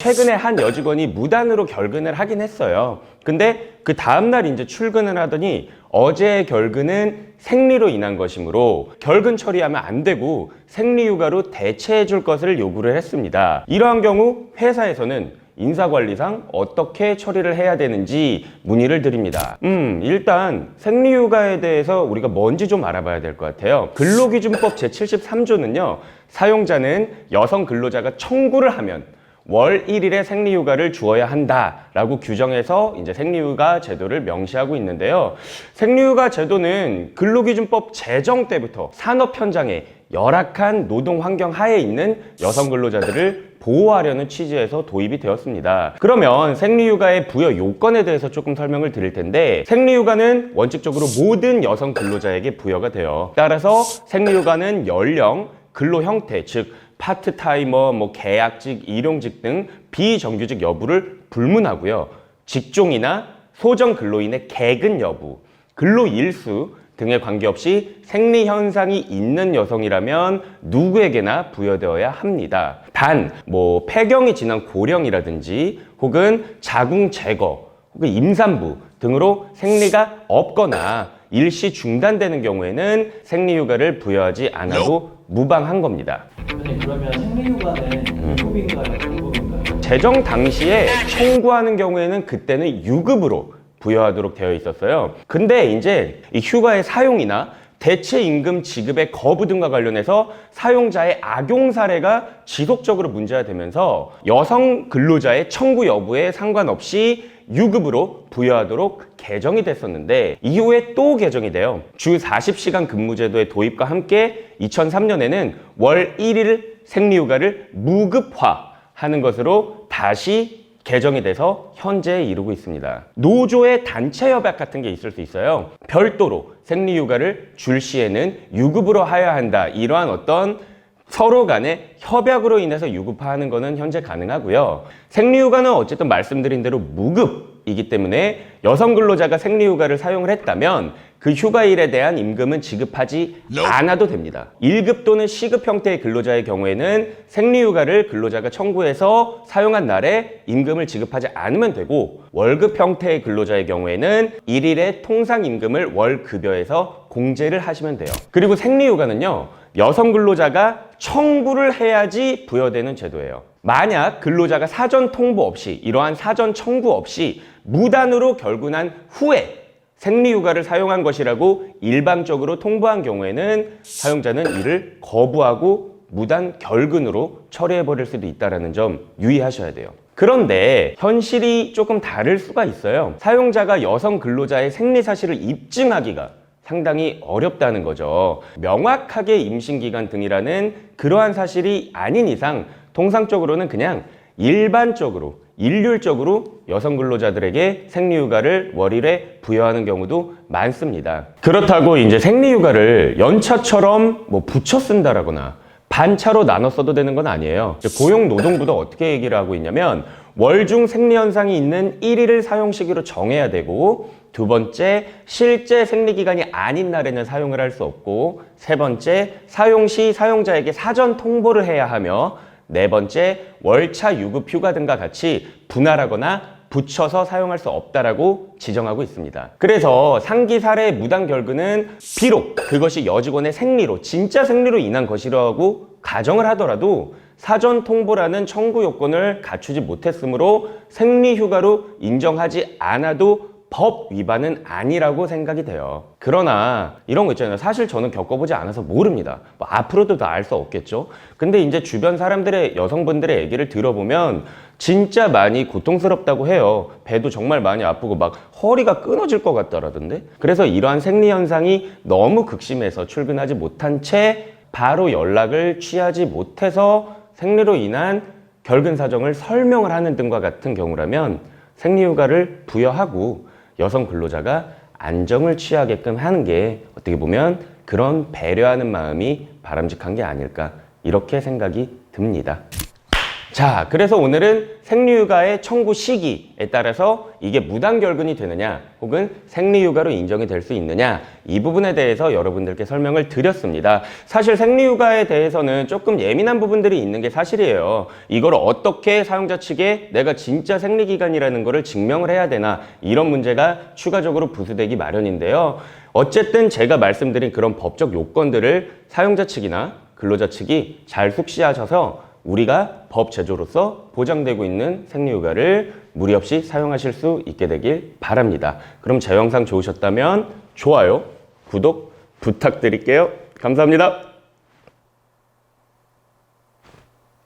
최근에 한 여직원이 무단으로 결근을 하긴 했어요. 근데 그 다음날 이제 출근을 하더니 어제의 결근은 생리로 인한 것이므로 결근 처리하면 안 되고 생리휴가로 대체해 줄 것을 요구를 했습니다. 이러한 경우 회사에서는 인사관리상 어떻게 처리를 해야 되는지 문의를 드립니다. 일단 생리휴가에 대해서 우리가 뭔지 좀 알아봐야 될 것 같아요. 근로기준법 제73조는요, 사용자는 여성 근로자가 청구를 하면 월 1일의 생리휴가를 주어야 한다라고 규정해서 이제 생리휴가 제도를 명시하고 있는데요. 생리휴가 제도는 근로기준법 제정 때부터 산업 현장에 열악한 노동 환경 하에 있는 여성 근로자들을 보호하려는 취지에서 도입이 되었습니다. 그러면 생리휴가의 부여 요건에 대해서 조금 설명을 드릴 텐데, 생리휴가는 원칙적으로 모든 여성 근로자에게 부여가 돼요. 따라서 생리휴가는 연령, 근로 형태, 즉 파트타이머, 계약직, 일용직 등 비정규직 여부를 불문하고요. 직종이나 소정 근로인의 개근 여부, 근로 일수 등에 관계없이 생리 현상이 있는 여성이라면 누구에게나 부여되어야 합니다. 단, 폐경이 지난 고령이라든지 혹은 자궁 제거, 혹은 임산부 등으로 생리가 없거나 일시 중단되는 경우에는 생리휴가를 부여하지 않아도 무방한 겁니다. 그러면 생리휴가는 유급인가요? 불급인가요? 제정 당시에 청구하는 경우에는 그때는 유급으로 부여하도록 되어 있었어요. 근데 이제 이 휴가의 사용이나 대체 임금 지급의 거부 등과 관련해서 사용자의 악용 사례가 지속적으로 문제가 되면서 여성 근로자의 청구 여부에 상관없이 유급으로 부여하도록 개정이 됐었는데, 이후에 또 개정이 돼요. 주 40시간 근무제도의 도입과 함께 2003년에는 월 1일 생리휴가를 무급화하는 것으로 다시 개정이 돼서 현재에 이르고 있습니다. 노조의 단체 협약 같은 게 있을 수 있어요. 별도로 생리휴가를 줄 시에는 유급으로 하여야 한다, 이러한 어떤 서로 간의 협약으로 인해서 유급화하는 것은 현재 가능하고요. 생리휴가는 어쨌든 말씀드린 대로 무급이기 때문에 여성 근로자가 생리휴가를 사용을 했다면 그 휴가일에 대한 임금은 지급하지 않아도 됩니다. 1급 또는 C급 형태의 근로자의 경우에는 생리휴가를 근로자가 청구해서 사용한 날에 임금을 지급하지 않으면 되고, 월급 형태의 근로자의 경우에는 1일의 통상 임금을 월급여에서 공제를 하시면 돼요. 그리고 생리휴가는요, 여성 근로자가 청구를 해야지 부여되는 제도예요. 만약 근로자가 사전 통보 없이, 이러한 사전 청구 없이 무단으로 결근한 후에 생리휴가를 사용한 것이라고 일방적으로 통보한 경우에는 사용자는 이를 거부하고 무단 결근으로 처리해버릴 수도 있다는 점 유의하셔야 돼요. 그런데 현실이 조금 다를 수가 있어요. 사용자가 여성 근로자의 생리 사실을 입증하기가 상당히 어렵다는 거죠. 명확하게 임신기간 등이라는 그러한 사실이 아닌 이상 통상적으로는 그냥 일반적으로, 일률적으로 여성 근로자들에게 생리휴가를 월 1회 부여하는 경우도 많습니다. 그렇다고 이제 생리휴가를 연차처럼 붙여 쓴다라거나 반차로 나눠 써도 되는 건 아니에요. 고용노동부도 어떻게 얘기를 하고 있냐면, 월중 생리 현상이 있는 1일을 사용 시기로 정해야 되고, 두 번째, 실제 생리기간이 아닌 날에는 사용을 할 수 없고, 세 번째, 사용 시 사용자에게 사전 통보를 해야 하며, 네 번째, 월차 유급 휴가 등과 같이 분할하거나 붙여서 사용할 수 없다라고 지정하고 있습니다. 그래서 상기 사례의 무단 결근은 비록 그것이 여직원의 생리로, 진짜 생리로 인한 것이라고 가정을 하더라도 사전 통보라는 청구 요건을 갖추지 못했으므로 생리휴가로 인정하지 않아도 법 위반은 아니라고 생각이 돼요. 그러나 이런 거 있잖아요. 사실 저는 겪어보지 않아서 모릅니다. 앞으로도 다 알 수 없겠죠. 근데 이제 주변 사람들의, 여성분들의 얘기를 들어보면 진짜 많이 고통스럽다고 해요. 배도 정말 많이 아프고 막 허리가 끊어질 것 같다라던데. 그래서 이러한 생리 현상이 너무 극심해서 출근하지 못한 채 바로 연락을 취하지 못해서 생리로 인한 결근 사정을 설명을 하는 등과 같은 경우라면 생리휴가를 부여하고 여성 근로자가 안정을 취하게끔 하는 게 어떻게 보면 그런 배려하는 마음이 바람직한 게 아닐까, 이렇게 생각이 듭니다. 자, 그래서 오늘은 생리휴가의 청구 시기에 따라서 이게 무단결근이 되느냐 혹은 생리휴가로 인정이 될 수 있느냐 이 부분에 대해서 여러분들께 설명을 드렸습니다. 사실 생리휴가에 대해서는 조금 예민한 부분들이 있는 게 사실이에요. 이걸 어떻게 사용자 측에 내가 진짜 생리기간이라는 거를 증명을 해야 되나 이런 문제가 추가적으로 부수되기 마련인데요. 어쨌든 제가 말씀드린 그런 법적 요건들을 사용자 측이나 근로자 측이 잘 숙지하셔서 우리가 법 제조로서 보장되고 있는 생리휴가를 무리 없이 사용하실 수 있게 되길 바랍니다. 그럼 제 영상 좋으셨다면 좋아요, 구독 부탁드릴게요. 감사합니다.